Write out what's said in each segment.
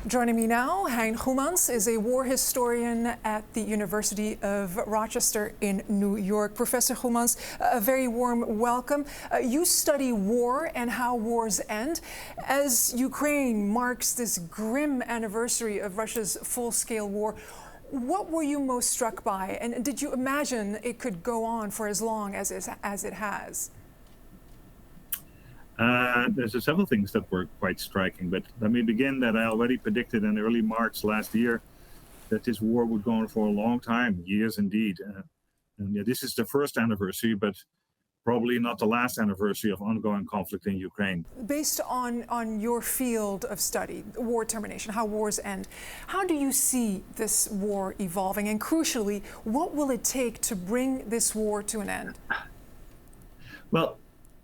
Joining me now, Hein Goemans is a war historian at the University of Rochester in New York. Professor Goemans, a very warm welcome. You study war and how wars end. As Ukraine marks this grim anniversary of Russia's full-scale war, what were you most struck by? And did you imagine it could go on for as long as it has? There's several things that were quite striking, but let me begin that I already predicted in early March last year that this war would go on for a long time, years indeed. This is the first anniversary, but probably not the last anniversary of ongoing conflict in Ukraine. Based on your field of study, war termination, how wars end, how do you see this war evolving? And crucially, what will it take to bring this war to an end? Well,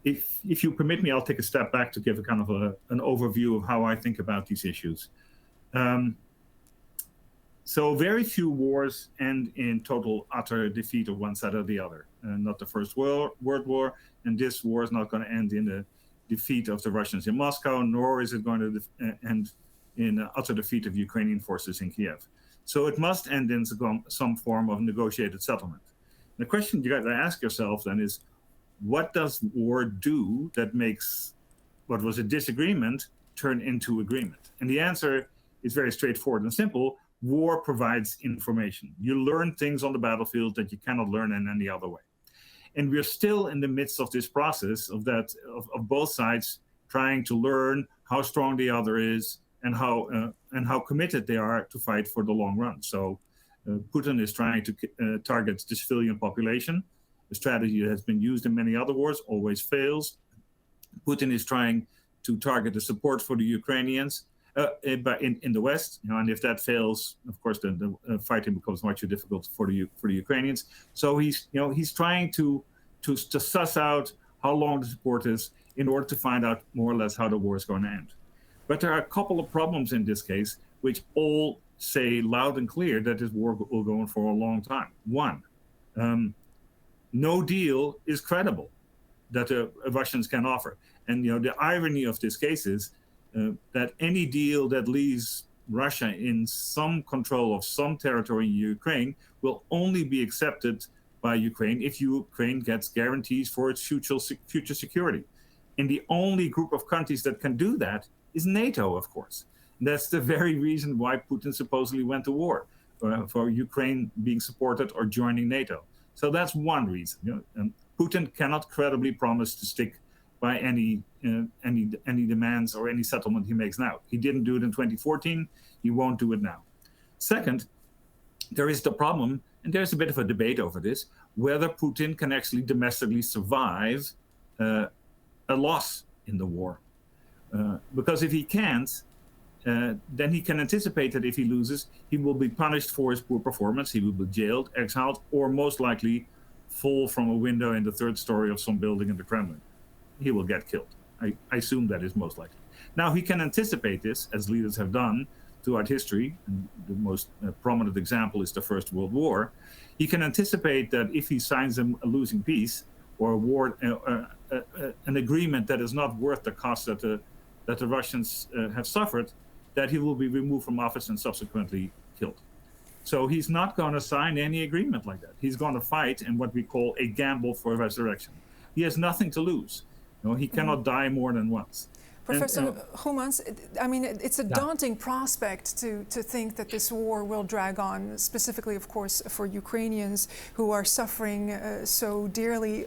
if you permit me, I'll take a step back to give a kind of an overview of how I think about these issues. So very few wars end in total utter defeat of one side or the other. Not the First World War, and this war is not going to end in the defeat of the Russians in Moscow, nor is it going to end in utter defeat of Ukrainian forces in Kiev. So it must end in some form of negotiated settlement. The question you got to ask yourself then is, what does war do that makes what was a disagreement turn into agreement? And the answer is very straightforward and simple. War provides information. You learn things on the battlefield that you cannot learn in any other way. And we're still in the midst of this process of both sides trying to learn how strong the other is and how committed they are to fight for the long run. So Putin is trying to target the civilian population. A strategy that has been used in many other wars, always fails. Putin is trying to target the support for the Ukrainians in the West, and if that fails, of course, the fighting becomes much too difficult for the Ukrainians. So he's trying to suss out how long the support is in order to find out more or less how the war is going to end. But there are a couple of problems in this case, which all say loud and clear that this war will go on for a long time. One. No deal is credible that the Russians can offer. And the irony of this case is that any deal that leaves Russia in some control of some territory in Ukraine will only be accepted by Ukraine if Ukraine gets guarantees for its future security. And the only group of countries that can do that is NATO, of course. And that's the very reason why Putin supposedly went to war, for Ukraine being supported or joining NATO. So that's one reason. Putin cannot credibly promise to stick by any demands or any settlement he makes now. He didn't do it in 2014. He won't do it now. Second, there is the problem, and there's a bit of a debate over this, whether Putin can actually domestically survive a loss in the war. Because if he can't, then he can anticipate that if he loses, he will be punished for his poor performance. He will be jailed, exiled, or most likely fall from a window in the third story of some building in the Kremlin. He will get killed. I assume that is most likely. Now, he can anticipate this, as leaders have done throughout history, and the most prominent example is the First World War. He can anticipate that if he signs a losing peace or an agreement that is not worth the cost that the Russians have suffered, that he will be removed from office and subsequently killed. So he's not going to sign any agreement like that. He's going to fight in what we call a gamble for resurrection. He has nothing to lose. He cannot die more than once. Professor Goemans, I mean, it's a daunting prospect to think that this war will drag on, specifically, of course, for Ukrainians who are suffering so dearly.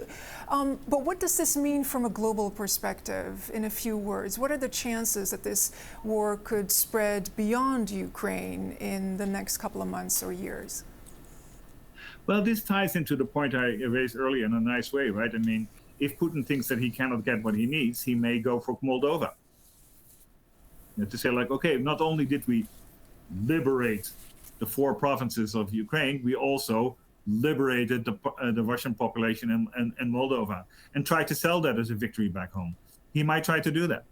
But what does this mean from a global perspective, in a few words? What are the chances that this war could spread beyond Ukraine in the next couple of months or years? Well, this ties into the point I raised earlier in a nice way, right? I mean, if Putin thinks that he cannot get what he needs, he may go for Moldova. To say, like, okay, not only did we liberate the 4 provinces of Ukraine, we also liberated the Russian population in Moldova and tried to sell that as a victory back home. He might try to do that.